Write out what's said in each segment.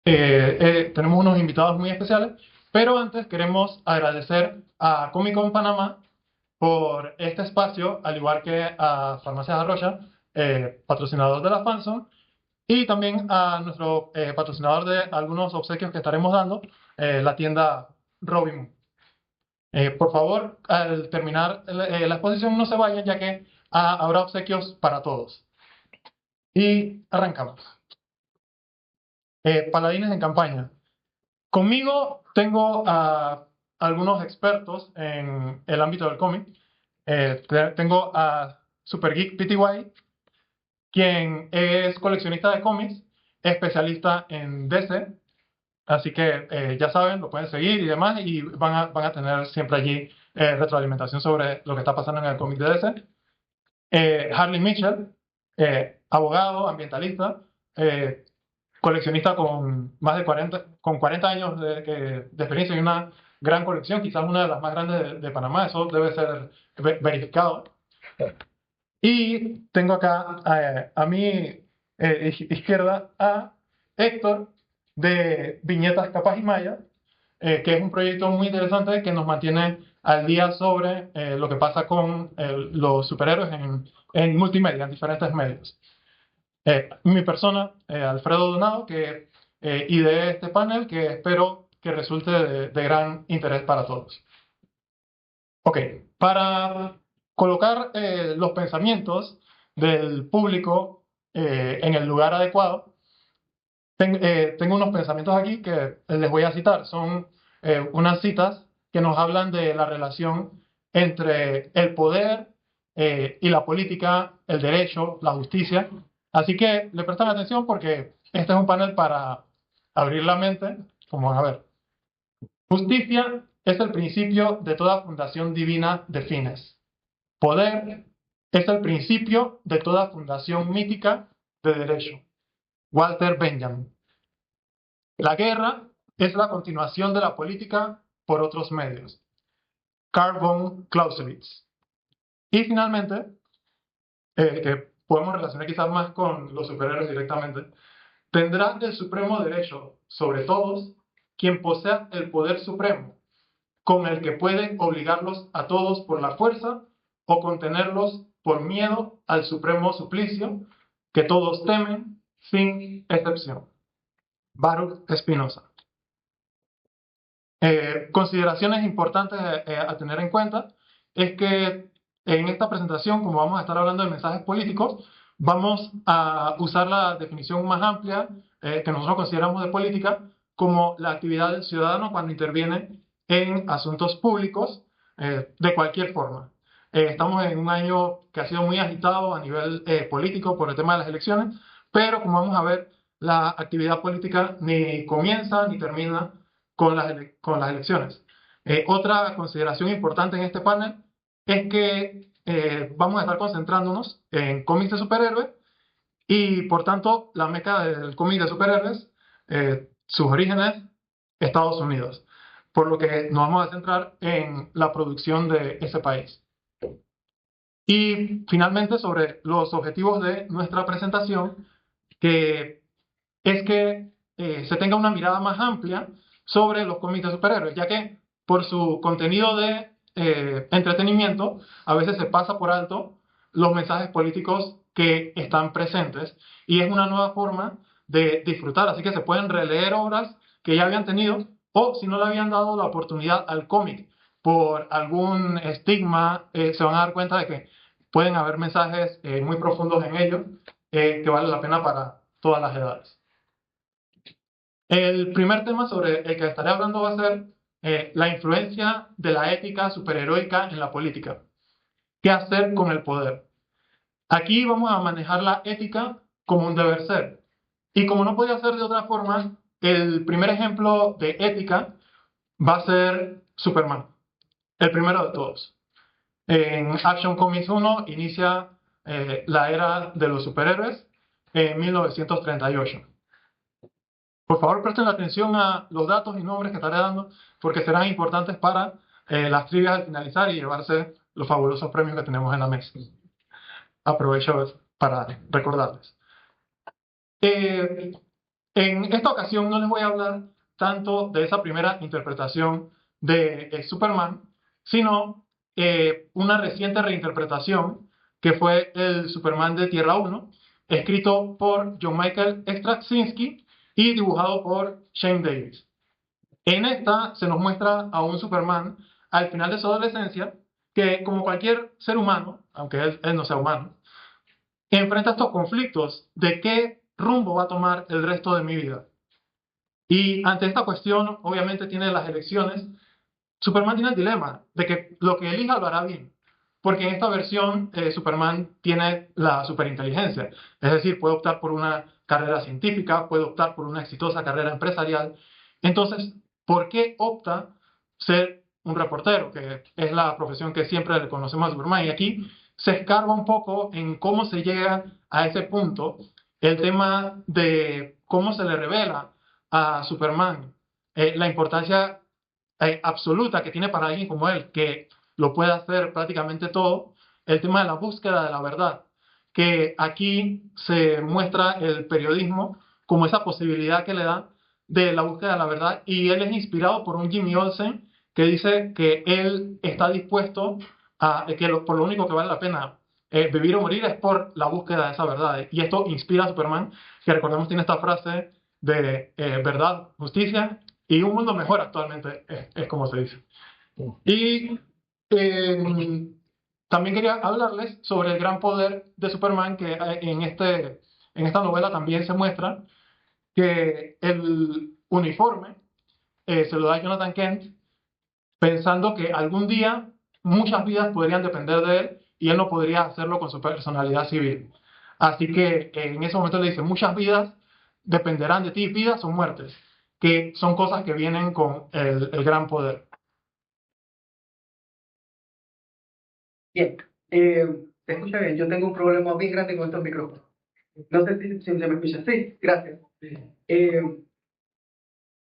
Tenemos unos invitados muy especiales, pero antes queremos agradecer a Comic Con Panamá por este espacio, al igual que a Farmacias Arroya, patrocinador de la Fanzone, y también a nuestro patrocinador de algunos obsequios que estaremos dando, la tienda Robin. Por favor, al terminar la exposición no se vayan, ya que habrá obsequios para todos. Y arrancamos. Paladines en campaña. Conmigo tengo a algunos expertos en el ámbito del cómic. Tengo a Super Geek PTY, quien es coleccionista de cómics, especialista en DC. Así que ya saben, lo pueden seguir y demás, y van a tener siempre allí retroalimentación sobre lo que está pasando en el cómic de DC. Harley Mitchell, abogado, ambientalista, eh, coleccionista con más de 40, con 40 años de experiencia y una gran colección, quizás una de las más grandes de Panamá, eso debe ser verificado. Y tengo acá a mi izquierda a Héctor de Viñetas Capas y Maya, que es un proyecto muy interesante que nos mantiene al día sobre lo que pasa con los superhéroes en multimedia, en diferentes medios. Mi persona, Alfredo Donado, que ideé este panel que espero que resulte de gran interés para todos. Ok, para colocar los pensamientos del público en el lugar adecuado, tengo unos pensamientos aquí que les voy a citar. Son unas citas que nos hablan de la relación entre el poder y la política, el derecho, la justicia. Así que le prestan atención porque este es un panel para abrir la mente. Como a ver, justicia es el principio de toda fundación divina de fines. Poder es el principio de toda fundación mítica de derecho. Walter Benjamin. La guerra es la continuación de la política por otros medios. Carl von Clausewitz. Y finalmente, que podemos relacionar quizás más con los superhéroes directamente, tendrá el supremo derecho sobre todos quien posea el poder supremo, con el que puede obligarlos a todos por la fuerza o contenerlos por miedo al supremo suplicio que todos temen, sin excepción. Baruch Spinoza. Consideraciones importantes a tener en cuenta es que en esta presentación, como vamos a estar hablando de mensajes políticos, vamos a usar la definición más amplia que nosotros consideramos de política como la actividad del ciudadano cuando interviene en asuntos públicos de cualquier forma. Estamos en un año que ha sido muy agitado a nivel político por el tema de las elecciones, pero como vamos a ver, la actividad política ni comienza ni termina con las elecciones. Otra consideración importante en este panel es que vamos a estar concentrándonos en cómics de superhéroes y por tanto la meca del cómic de superhéroes, sus orígenes, Estados Unidos, por lo que nos vamos a centrar en la producción de ese país. Y finalmente sobre los objetivos de nuestra presentación, que es que se tenga una mirada más amplia sobre los cómics de superhéroes, ya que por su contenido de entretenimiento a veces se pasa por alto los mensajes políticos que están presentes y es una nueva forma de disfrutar, así que se pueden releer obras que ya habían tenido o si no le habían dado la oportunidad al cómic por algún estigma, se van a dar cuenta de que pueden haber mensajes muy profundos en ellos que valen la pena para todas las edades. El primer tema sobre el que estaré hablando va a ser la influencia de la ética superheroica en la política. ¿Qué hacer con el poder? Aquí vamos a manejar la ética como un deber ser. Y como no podía ser de otra forma, el primer ejemplo de ética va a ser Superman, el primero de todos. En Action Comics 1 inicia la era de los superhéroes en 1938. Por favor, presten atención a los datos y nombres que estaré dando, porque serán importantes para las trivias al finalizar y llevarse los fabulosos premios que tenemos en la mesa. Aprovecho para recordarles. Eh, En esta ocasión no les voy a hablar tanto de esa primera interpretación de Superman, sino una reciente reinterpretación que fue el Superman de Tierra 1, escrito por John Michael Straczynski y dibujado por Shane Davis. En esta se nos muestra a un Superman al final de su adolescencia que, como cualquier ser humano, aunque él no sea humano, enfrenta estos conflictos de qué rumbo va a tomar el resto de mi vida. Y ante esta cuestión, obviamente tiene las elecciones. Superman tiene el dilema de que lo que elija lo hará bien. Porque en esta versión Superman tiene la superinteligencia. Es decir, puede optar por una carrera científica, puede optar por una exitosa carrera empresarial. Entonces, ¿por qué opta ser un reportero? Que es la profesión que siempre le conocemos a Superman. Y aquí se escarba un poco en cómo se llega a ese punto. El tema de cómo se le revela a Superman la importancia absoluta que tiene para alguien como él, que lo puede hacer prácticamente todo, el tema de la búsqueda de la verdad, que aquí se muestra el periodismo como esa posibilidad que le da de la búsqueda de la verdad, y él es inspirado por un Jimmy Olsen que dice que él está dispuesto a que por lo único que vale la pena vivir o morir es por la búsqueda de esa verdad. Y esto inspira a Superman, que recordemos tiene esta frase de verdad, justicia y un mundo mejor actualmente, es como se dice. Y también quería hablarles sobre el gran poder de Superman, que en esta novela también se muestra que el uniforme se lo da Jonathan Kent pensando que algún día muchas vidas podrían depender de él y él no podría hacerlo con su personalidad civil. Así que en ese momento le dice, muchas vidas dependerán de ti, vidas o muertes, que son cosas que vienen con el gran poder. Bien, se escucha bien. Yo tengo un problema bien grande con estos micrófonos. No sé si se me escucha. Sí, gracias. Eh,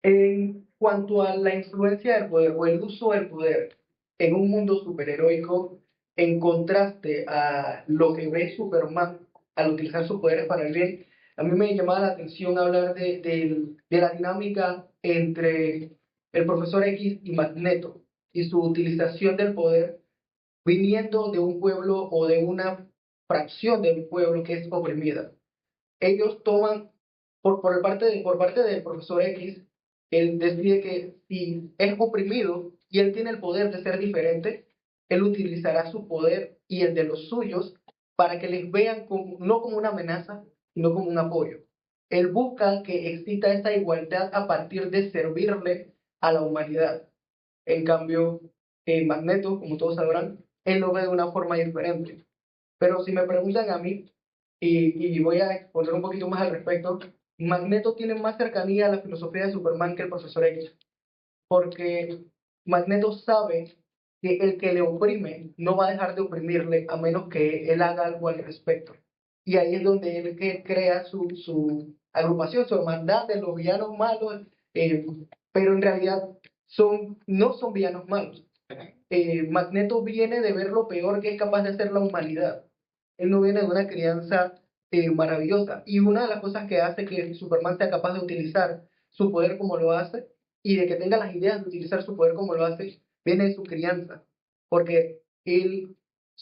en cuanto a la influencia del poder o el uso del poder en un mundo superheroico, en contraste a lo que ve Superman al utilizar sus poderes para el bien, a mí me llamaba la atención hablar de la dinámica entre el Profesor X y Magneto y su utilización del poder viniendo de un pueblo o de una fracción del pueblo que es oprimida. Ellos toman, por parte del profesor X, él decide que si es oprimido y él tiene el poder de ser diferente, él utilizará su poder y el de los suyos para que les vean como, no como una amenaza, sino como un apoyo. Él busca que exista esa igualdad a partir de servirle a la humanidad. En cambio, Magneto, como todos sabrán, él lo ve de una forma diferente. Pero si me preguntan a mí, y voy a exponer un poquito más al respecto, Magneto tiene más cercanía a la filosofía de Superman que el Profesor X, porque Magneto sabe que el que le oprime no va a dejar de oprimirle a menos que él haga algo al respecto. Y ahí es donde él crea su agrupación, su hermandad de los villanos malos, eh, pero en realidad no son villanos malos. Magneto viene de ver lo peor que es capaz de hacer la humanidad. Él no viene de una crianza maravillosa. Y una de las cosas que hace que Superman sea capaz de utilizar su poder como lo hace y de que tenga las ideas de utilizar su poder como lo hace, viene de su crianza. Porque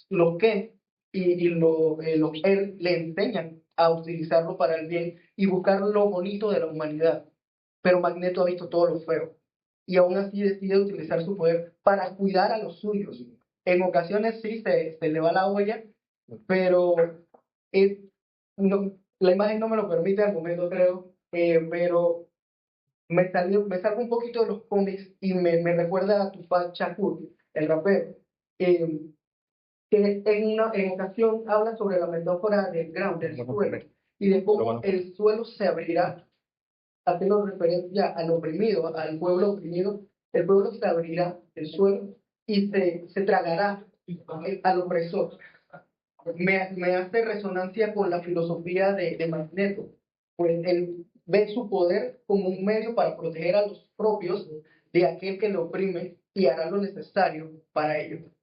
los Ken él le enseñan a utilizarlo para el bien y buscar lo bonito de la humanidad. Pero Magneto ha visto todo lo feo y aún así decide utilizar su poder para cuidar a los suyos. En ocasiones sí se le va la olla, pero es, no, la imagen no me lo permite al momento, creo, pero me salgo un poquito de los cómics y me recuerda a Tupac Shakur, el rapero, eh, que en ocasión habla sobre la metáfora del ground, del suelo, y de cómo el suelo se abrirá haciendo referencia al oprimido, al pueblo oprimido. El pueblo se abrirá el suelo y se tragará al opresor. Me hace resonancia con la filosofía de Magneto, pues él ve su poder como un medio para proteger a los propios de aquel que lo oprime y hará lo necesario para ello.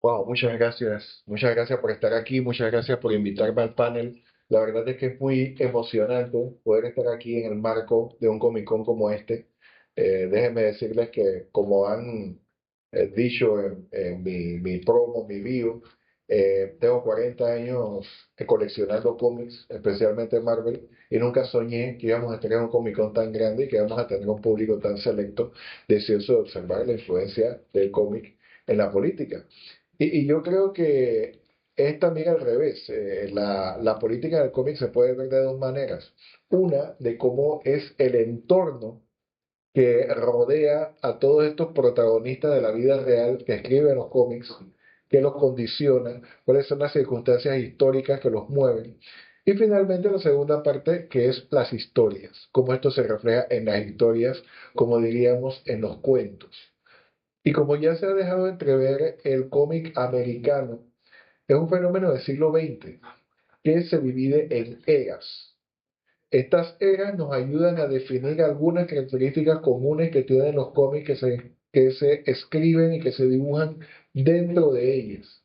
Wow, muchas gracias por estar aquí, muchas gracias por invitarme al panel. La verdad es que es muy emocionante poder estar aquí en el marco de un Comic Con como este. Déjenme decirles que, como han dicho en mi promo, mi bio, tengo 40 años coleccionando cómics, especialmente Marvel, y nunca soñé que íbamos a tener un Comic Con tan grande y que íbamos a tener un público tan selecto, deseoso de observar la influencia del cómic en la política. Y yo creo que es también al revés. La política del cómic se puede ver de dos maneras. Una, de cómo es el entorno que rodea a todos estos protagonistas de la vida real que escriben los cómics, que los condiciona, cuáles son las circunstancias históricas que los mueven. Y finalmente la segunda parte, que es las historias, cómo esto se refleja en las historias, como diríamos, en los cuentos. Y como ya se ha dejado entrever, el cómic americano es un fenómeno del siglo XX que se divide en eras. Estas eras nos ayudan a definir algunas características comunes que tienen los cómics que se escriben y que se dibujan dentro de ellas.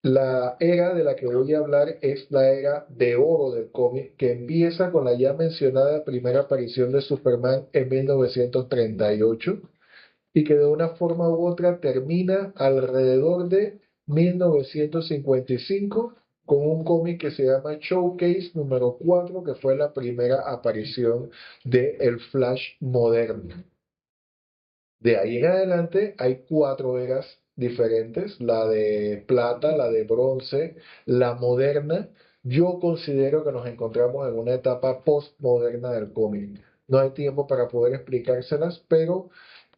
La era de la que voy a hablar es la era de oro del cómic, que empieza con la ya mencionada primera aparición de Superman en 1938 y que de una forma u otra termina alrededor de 1955 con un cómic que se llama Showcase número 4, que fue la primera aparición de el Flash moderno. De ahí en adelante hay cuatro eras diferentes, la de plata, la de bronce, la moderna. Yo considero que nos encontramos en una etapa postmoderna del cómic. No hay tiempo para poder explicárselas, pero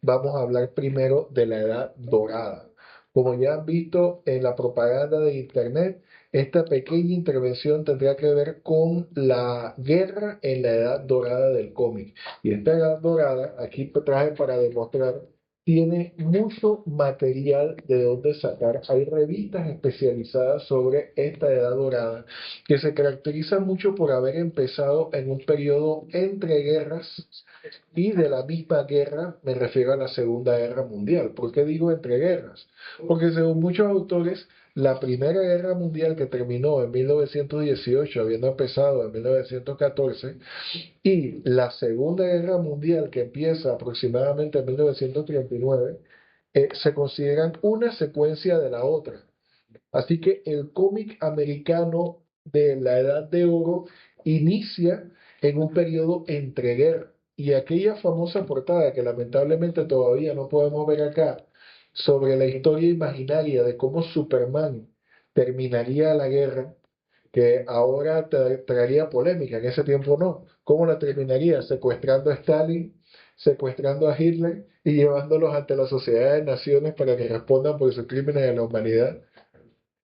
vamos a hablar primero de la edad dorada. Como ya han visto en la propaganda de Internet, esta pequeña intervención tendrá que ver con la guerra en la edad dorada del cómic. Y esta edad dorada, aquí traje para demostrar, tiene mucho material de donde sacar. Hay revistas especializadas sobre esta edad dorada que se caracteriza mucho por haber empezado en un periodo entre guerras y de la misma guerra, me refiero a la Segunda Guerra Mundial. ¿Por qué digo entre guerras? Porque según muchos autores, la Primera Guerra Mundial que terminó en 1918, habiendo empezado en 1914, y la Segunda Guerra Mundial, que empieza aproximadamente en 1939, se consideran una secuencia de la otra. Así que el cómic americano de la Edad de Oro inicia en un periodo entre guerras. Y aquella famosa portada que lamentablemente todavía no podemos ver acá, sobre la historia imaginaria de cómo Superman terminaría la guerra, que ahora traería polémica, en ese tiempo no. ¿Cómo la terminaría? Secuestrando a Stalin, secuestrando a Hitler y llevándolos ante la Sociedad de Naciones para que respondan por sus crímenes de la humanidad.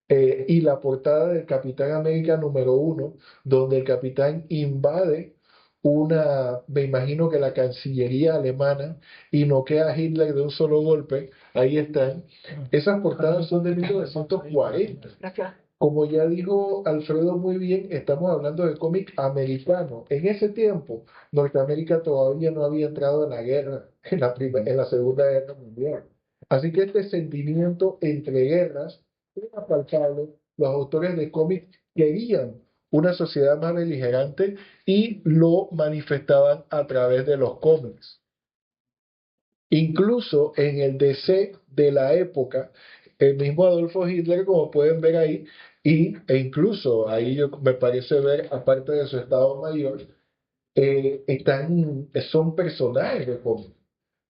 Y la portada del Capitán América número 1, donde el capitán invade me imagino que la Cancillería alemana, y noquea a Hitler de un solo golpe. Ahí están. Esas portadas son de 1940. Como ya dijo Alfredo muy bien, estamos hablando de cómic americano. En ese tiempo, Norteamérica todavía no había entrado en la guerra, en la Segunda Guerra Mundial. Así que este sentimiento entre guerras era palpable. Los autores de cómics querían una sociedad más beligerante y lo manifestaban a través de los cómics. Incluso en el DC de la época, el mismo Adolfo Hitler, como pueden ver ahí, e incluso ahí me parece ver, aparte de su estado mayor, son personajes de cómic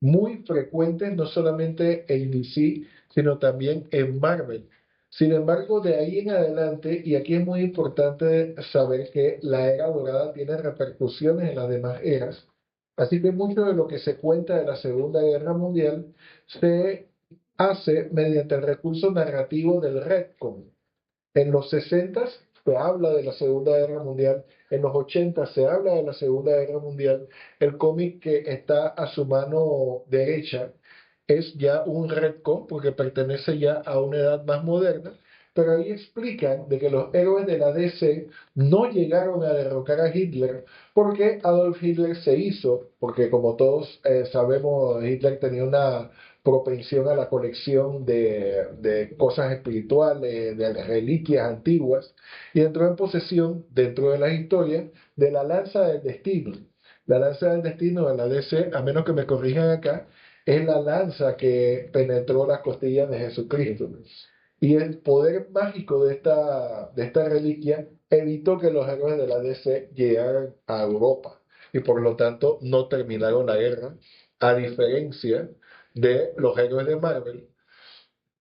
muy frecuentes, no solamente en DC, sino también en Marvel. Sin embargo, de ahí en adelante, y aquí es muy importante saber que la era dorada tiene repercusiones en las demás eras, así que mucho de lo que se cuenta de la Segunda Guerra Mundial se hace mediante el recurso narrativo del retcon. En los 60 se habla de la Segunda Guerra Mundial, en los 80 se habla de la Segunda Guerra Mundial. El cómic que está a su mano derecha es ya un retcon porque pertenece ya a una edad más moderna, pero ahí explican de que los héroes de la DC no llegaron a derrocar a Hitler porque Adolf Hitler se hizo, porque como todos sabemos, Hitler tenía una propensión a la colección de cosas espirituales, de reliquias antiguas, y entró en posesión, dentro de las historias, de la lanza del destino. La lanza del destino de la DC, a menos que me corrijan acá, es la lanza que penetró las costillas de Jesucristo. Y el poder mágico de esta reliquia evitó que los héroes de la DC llegaran a Europa y por lo tanto no terminaron la guerra, a diferencia de los héroes de Marvel,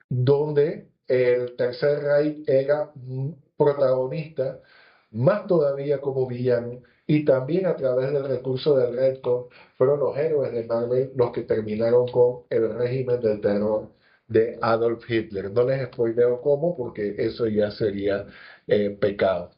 donde el Tercer Reich era protagonista, más todavía como villano, y también a través del recurso del Redcon fueron los héroes de Marvel los que terminaron con el régimen del terror de Adolf Hitler. No les spoileo cómo, porque eso ya sería pecado.